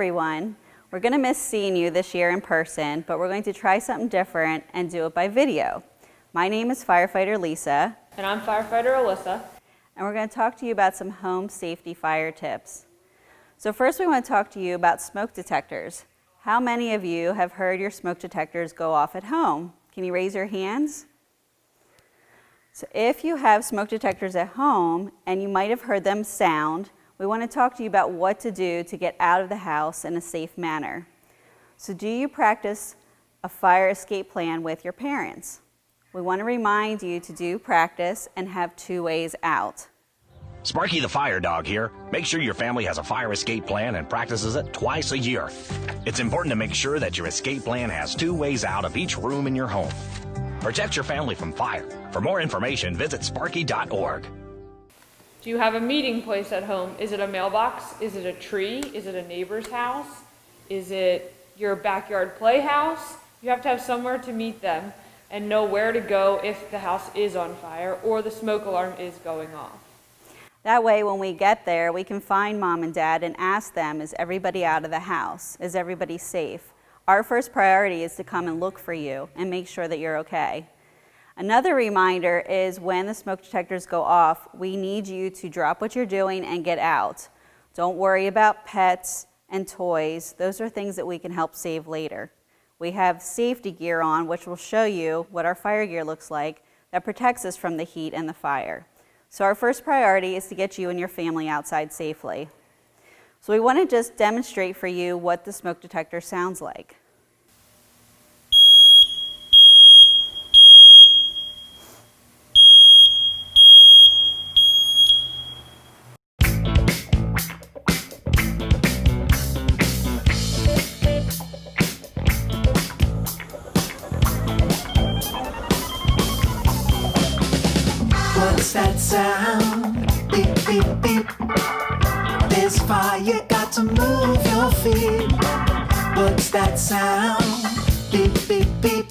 everyone. We're going to miss seeing you this year in person, but we're going to try something different and do it by video. My name is Firefighter Lisa. And I'm Firefighter Alyssa. And we're going to talk to you about some home safety fire tips. So first we want to talk to you about smoke detectors. How many of you have heard your smoke detectors go off at home? Can you raise your hands? So if you have smoke detectors at home and you might have heard them sound, we want to talk to you about what to do to get out of the house in a safe manner. So do you practice a fire escape plan with your parents? We want to remind you to do practice and have 2 ways out. Sparky the Fire Dog here. Make sure your family has a fire escape plan and practices it twice a year. It's important to make sure that your escape plan has 2 ways out of each room in your home. Protect your family from fire. For more information, visit sparky.org. Do you have a meeting place at home? Is it a mailbox? Is it a tree? Is it a neighbor's house? Is it your backyard playhouse? You have to have somewhere to meet them and know where to go if the house is on fire or the smoke alarm is going off. That way, when we get there, we can find mom and dad and ask them, is everybody out of the house? Is everybody safe? Our first priority is to come and look for you and make sure that you're okay. Another reminder is when the smoke detectors go off, we need you to drop what you're doing and get out. Don't worry about pets and toys. Those are things that we can help save later. We have safety gear on, which will show you what our fire gear looks like that protects us from the heat and the fire. So our first priority is to get you and your family outside safely. So we want to just demonstrate for you what the smoke detector sounds like. What's that sound? Beep, beep, beep. There's fire, got to move your feet. What's that sound? Beep, beep, beep.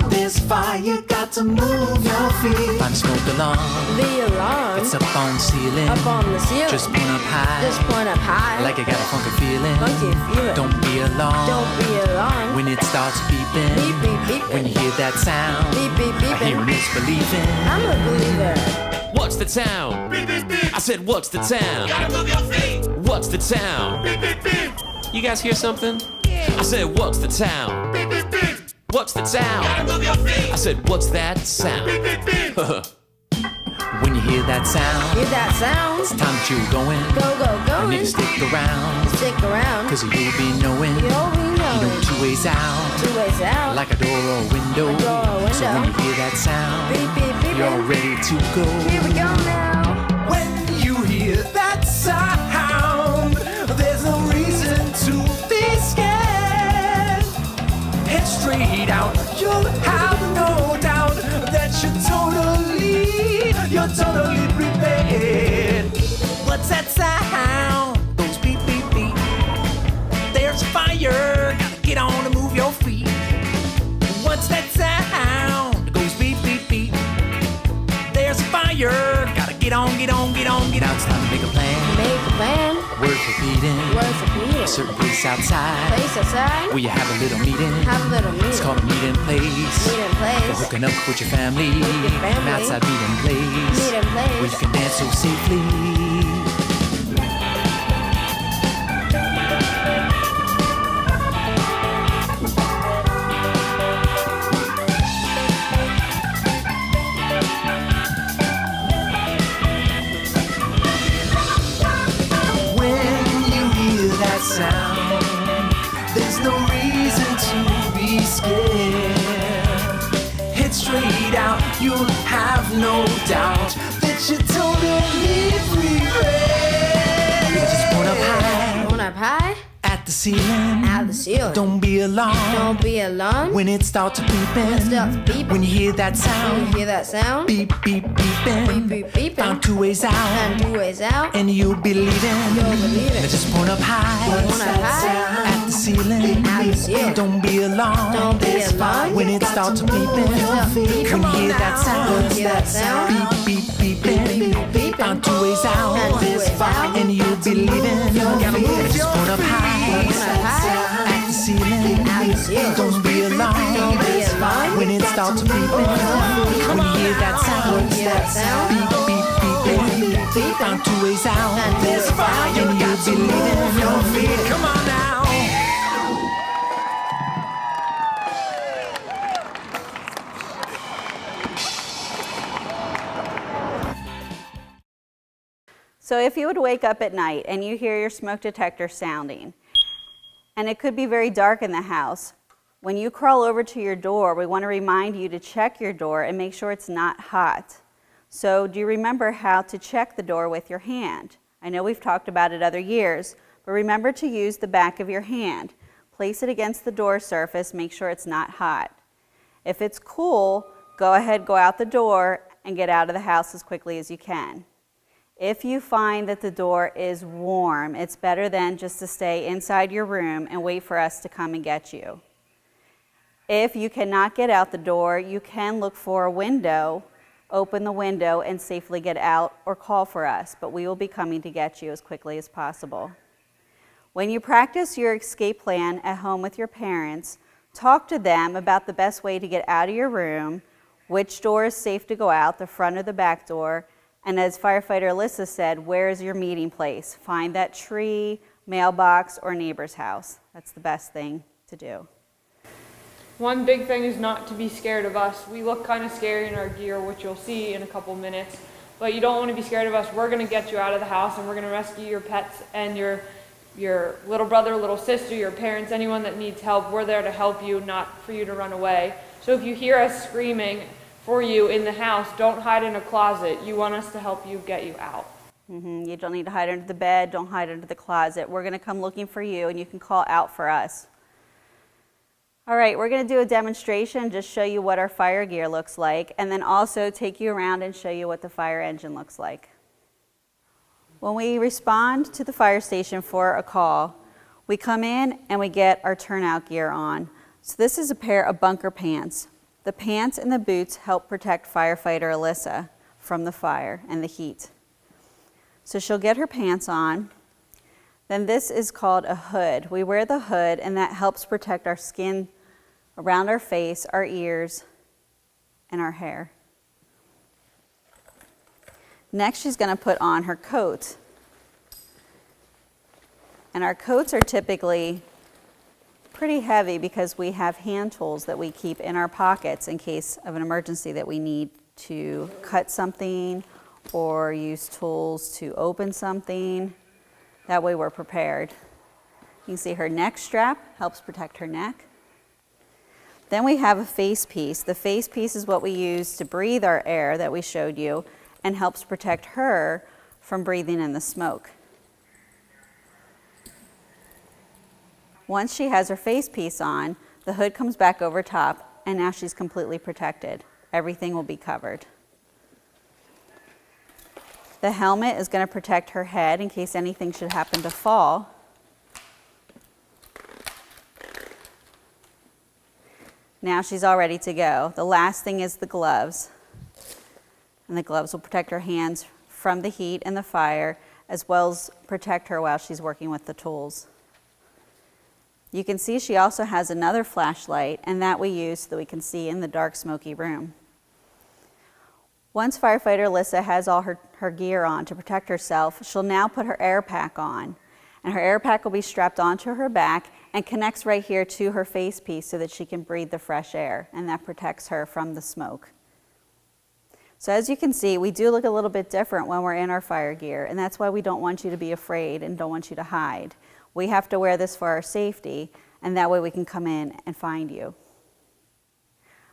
There's fire, got to move your feet. Find a smoke alarm. The alarm. It's up on the ceiling. Up on the ceiling. Just point up high. Just point up high. Like it got a funky feeling. Funky feeling. Don't be alarmed. Don't be alarmed. When it starts beeping. Beep, beep, beeping. When you hear that sound. Beep, beep, beeping. Hearing is believing. I'm a believer. What's the town? Beep, beep, beep. I said, what's the town? Gotta move your feet. What's the town? Beep, beep, beep. You guys hear something? I said, what's the town? Beep, beep, beep. What's the town? Gotta move your feet. I said, what's that sound? Beep, beep, beep. When you hear that sound. Hear that sound? It's time that you're going. Go, go, You need going. to stick around. Stick around. Cause you'll be knowing. You'll be You know knowing. 2 ways out. 2 ways out. Like a door or a window. A door or a So when you window. hear that sound. Beep, beep, beeping. You're ready to go. Here we go now. When you hear that sound, there's no reason to be scared. Head straight out, you'll have no doubt that you're totally prepared. What's that sound? Those beep, beep, beep. There's fire, gotta get on and move your feet. What's that sound? It goes beep, beep, beep. There's fire, gotta get on, get on, get on, get Now on. it's time to make a plan. Make a plan. Words repeating. Words repeating. A certain place outside. Place aside. Where you have a little meeting. Have a little meeting. It's called a meeting place. Meeting place. For hooking up with your family. your family. An outside meeting place. Meeting place. Where you can dance so safely. When you hear that sound, there's no reason to be scared. Head straight out, you'll have no doubt that you're totally prepared. Just point up high. Point up high. At the ceiling. At the ceiling. Don't be alarmed. Don't be alarmed. When it starts beeping. When it starts beeping. When you hear that When sound. you hear that sound. Beep, beep, beeping. Beep, beep, beeping. Found 2 ways out. And 2 ways out. And you'll be leaving. You'll be leaving. Now just point up high. Point up high. At the ceiling. At the ceiling. Don't be alarmed. Don't be alarmed. When it starts beeping. When you hear that sound. Hear that sound. Beep, beep, beeping. Found 2 ways out. And 2 ways out. And you'll be leaving. Now just point up high. Don't be alarmed when it starts creeping. When you hear that sound, beep, beep, beep, beep, beep, I'm 2 ways out. And there's fire, and you'll be leaving your feet. Come on now. So if you would wake up at night and you hear your smoke detector sounding, and it could be very dark in the house, when you crawl over to your door, we want to remind you to check your door and make sure it's not hot. So do you remember how to check the door with your hand? I know we've talked about it other years, but remember to use the back of your hand. Place it against the door surface, make sure it's not hot. If it's cool, go ahead, go out the door and get out of the house as quickly as you can. If you find that the door is warm, it's better then just to stay inside your room and wait for us to come and get you. If you cannot get out the door, you can look for a window, open the window and safely get out or call for us, but we will be coming to get you as quickly as possible. When you practice your escape plan at home with your parents, talk to them about the best way to get out of your room, which door is safe to go out, the front or the back door, and as firefighter Alyssa said, where is your meeting place? Find that tree, mailbox, or neighbor's house. That's the best thing to do. One big thing is not to be scared of us. We look kind of scary in our gear, which you'll see in a couple minutes, but you don't want to be scared of us. We're going to get you out of the house, and we're going to rescue your pets and your little brother, little sister, your parents, anyone that needs help. We're there to help you, not for you to run away. So if you hear us screaming for you in the house, don't hide in a closet. You want us to help you get you out. You don't need to hide under the bed, don't hide under the closet. We're going to come looking for you, and you can call out for us. All right, we're going to do a demonstration, just show you what our fire gear looks like, and then also take you around and show you what the fire engine looks like. When we respond to the fire station for a call, we come in and we get our turnout gear on. So this is a pair of bunker pants. The pants and the boots help protect firefighter Alyssa from the fire and the heat. So she'll get her pants on. Then this is called a hood. We wear the hood, and that helps protect our skin around our face, our ears, and our hair. Next, she's going to put on her coat. And our coats are typically pretty heavy because we have hand tools that we keep in our pockets in case of an emergency that we need to cut something or use tools to open something. That way we're prepared. You can see her neck strap helps protect her neck. Then we have a face piece. The face piece is what we use to breathe our air that we showed you and helps protect her from breathing in the smoke. Once she has her face piece on, the hood comes back over top, and now she's completely protected. Everything will be covered. The helmet is going to protect her head in case anything should happen to fall. Now she's all ready to go. The last thing is the gloves. And the gloves will protect her hands from the heat and the fire, as well as protect her while she's working with the tools. You can see she also has another flashlight, and that we use so that we can see in the dark, smoky room. Once firefighter Alyssa has all her gear on to protect herself, she'll now put her air pack on. And her air pack will be strapped onto her back and connects right here to her face piece so that she can breathe the fresh air, and that protects her from the smoke. So as you can see, we do look a little bit different when we're in our fire gear, and that's why we don't want you to be afraid and don't want you to hide. We have to wear this for our safety, and that way we can come in and find you.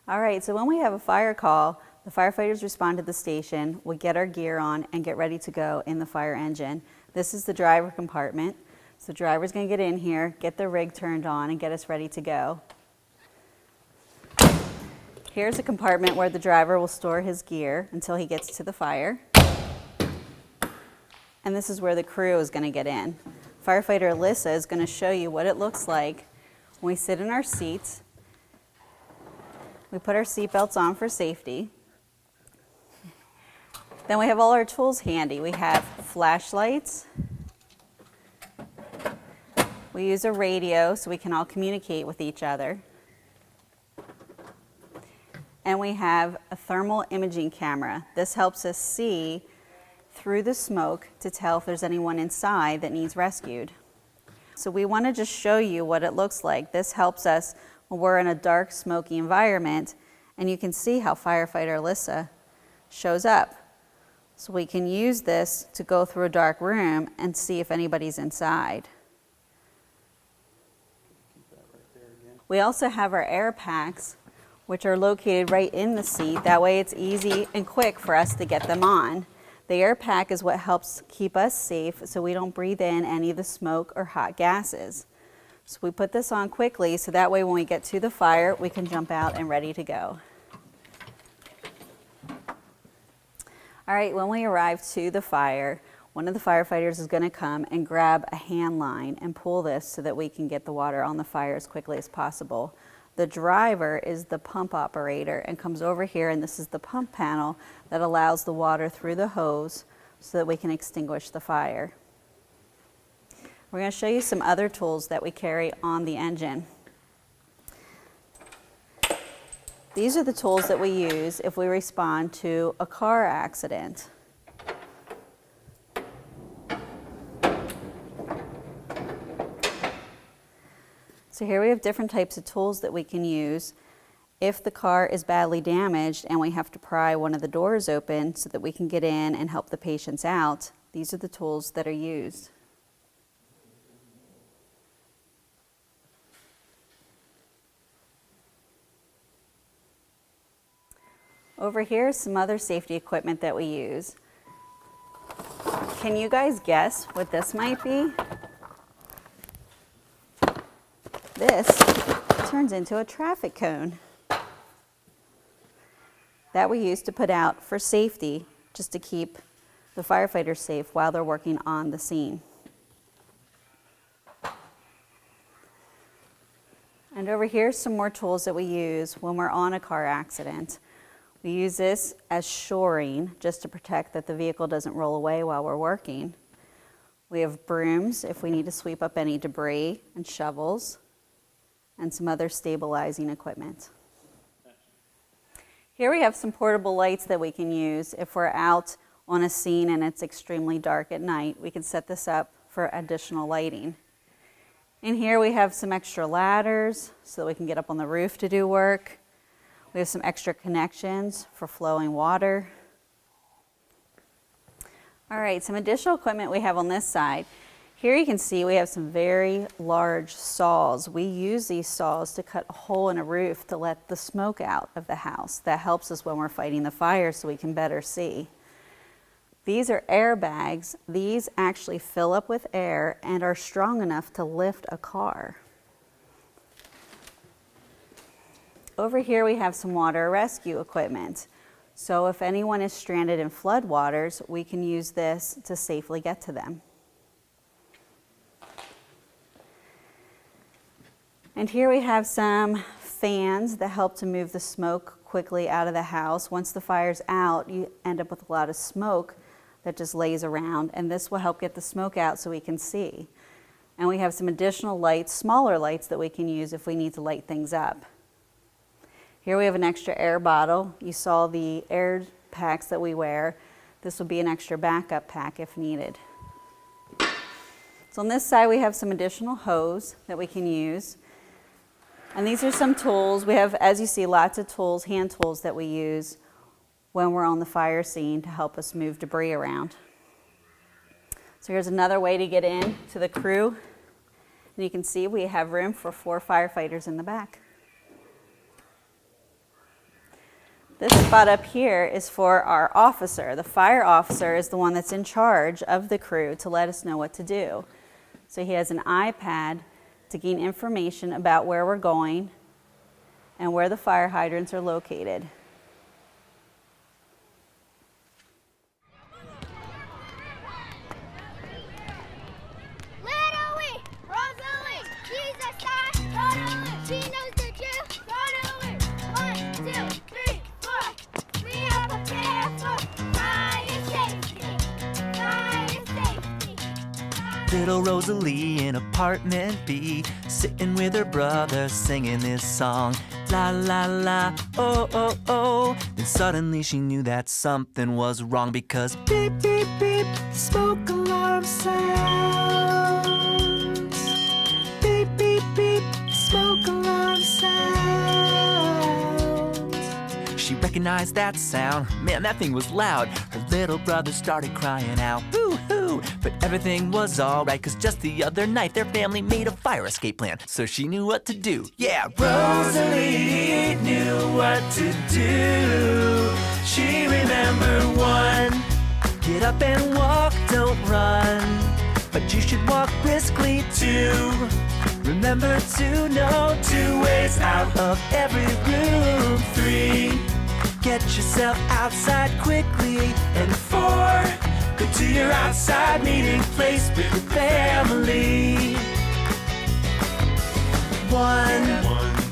All right, so when we have a fire call, the firefighters respond to the station, we get our gear on and get ready to go in the fire engine. This is the driver compartment. So the driver's gonna get in here, get the rig turned on, and get us ready to go. Here's a compartment where the driver will store his gear until he gets to the fire. And this is where the crew is gonna get in. Firefighter Alyssa is gonna show you what it looks like when we sit in our seats. We put our seatbelts on for safety. Then we have all our tools handy. We have flashlights, We use a radio so we can all communicate with each other. And we have a thermal imaging camera. This helps us see through the smoke to tell if there's anyone inside that needs rescued. So we want to just show you what it looks like. This helps us when we're in a dark, smoky environment, and you can see how firefighter Alyssa shows up. So we can use this to go through a dark room and see if anybody's inside. We also have our air packs, which are located right in the seat. That way it's easy and quick for us to get them on. The air pack is what helps keep us safe so we don't breathe in any of the smoke or hot gases. So we put this on quickly so that way when we get to the fire, we can jump out and ready to go. All right, when we arrive to the fire, one of the firefighters is going to come and grab a hand line and pull this so that we can get the water on the fire as quickly as possible. The driver is the pump operator and comes over here, and this is the pump panel that allows the water through the hose so that we can extinguish the fire. We're going to show you some other tools that we carry on the engine. These are the tools that we use if we respond to a car accident. So here we have different types of tools that we can use if the car is badly damaged and we have to pry one of the doors open so that we can get in and help the patients out. These are the tools that are used. Over here is some other safety equipment that we use. Can you guys guess what this might be? This turns into a traffic cone that we use to put out for safety, just to keep the firefighters safe while they're working on the scene. And over here are some more tools that we use when we're on a car accident. We use this as shoring, just to protect that the vehicle doesn't roll away while we're working. We have brooms if we need to sweep up any debris, and shovels, and some other stabilizing equipment. Here we have some portable lights that we can use if we're out on a scene and it's extremely dark at night. We can set this up for additional lighting. In here we have some extra ladders so that we can get up on the roof to do work. We have some extra connections for flowing water. All right, some additional equipment we have on this side. Here you can see we have some very large saws. We use these saws to cut a hole in a roof to let the smoke out of the house. That helps us when we're fighting the fire so we can better see. These are airbags. These actually fill up with air and are strong enough to lift a car. Over here we have some water rescue equipment. So if anyone is stranded in floodwaters, we can use this to safely get to them. And here we have some fans that help to move the smoke quickly out of the house. Once the fire's out, you end up with a lot of smoke that just lays around, and this will help get the smoke out so we can see. And we have some additional lights, smaller lights, that we can use if we need to light things up. Here we have an extra air bottle. You saw the air packs that we wear. This will be an extra backup pack if needed. So on this side we have some additional hose that we can use. And these are some tools. We have, as you see, lots of tools, hand tools that we use when we're on the fire scene to help us move debris around. So here's another way to get in to the crew. And you can see we have room for 4 firefighters in the back. This spot up here is for our officer. The fire officer is the one that's in charge of the crew to let us know what to do. So he has an iPad to gain information about where we're going and where the fire hydrants are located. Little Rosalie in apartment B, sitting with her brother singing this song. La la la, oh oh oh. Then suddenly she knew that something was wrong, because beep beep beep, smoke alarm sounds. Beep beep beep, smoke alarm sounds. She recognized that sound. Man, that thing was loud. Her little brother started crying out, boo hoo. But everything was alright, cause just the other night their family made a fire escape plan, so she knew what to do. Yeah, Rosalie knew what to do. She remembered 1, get up and walk, don't run, but you should walk briskly. 2, remember to know 2 ways out of every room. 3, get yourself outside quickly. And 4, go to your outside meeting place with your family. 1,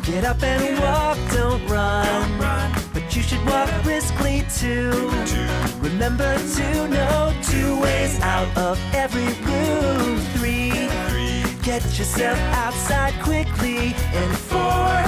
get up and walk, don't run, but you should walk briskly. 2, remember to know 2 ways out of every room. 3, get yourself outside quickly. And 4,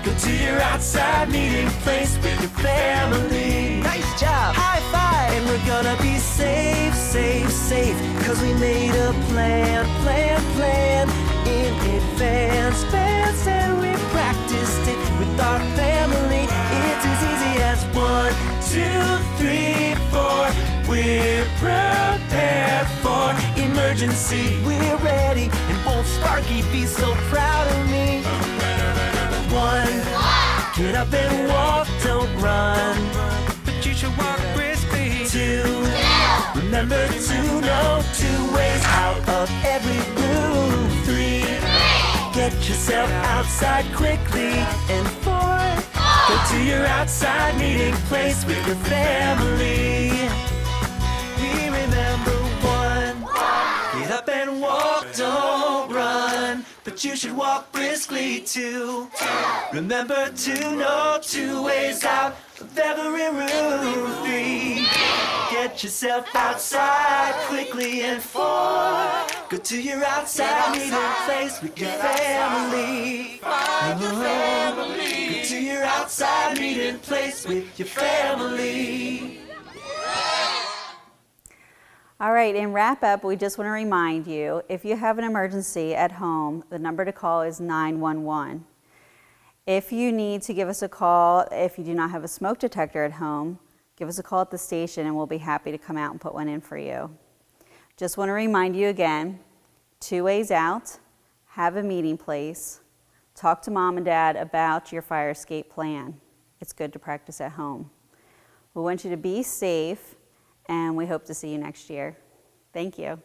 go to your outside meeting place with your family. Nice job! High five! And we're gonna be safe, safe, safe, cause we made a plan, plan, plan in advance, fans, and we practiced it with our family. It's as easy as 1, 2, 3, 4. We're prepared for emergency. We're ready, and won't Sparky be so proud of me? 1, get up and walk, don't run, but you should walk briskly. 2, remember to know 2 ways out of every room. 3, get yourself outside quickly. And 4, go to your outside meeting place with your family. We remember 1, get up and walk, don't run, but you should walk briskly. 2, remember to know 2 ways out of every room. 3, get yourself outside quickly. And 4, go to your outside meeting place with your family. Go to your outside meeting place with your family. All right, in wrap up, we just want to remind you, if you have an emergency at home, the number to call is 911. If you need to give us a call, if you do not have a smoke detector at home, give us a call at the station and we'll be happy to come out and put one in for you. Just want to remind you again, 2 ways out, have a meeting place, talk to mom and dad about your fire escape plan. It's good to practice at home. We want you to be safe, and we hope to see you next year. Thank you.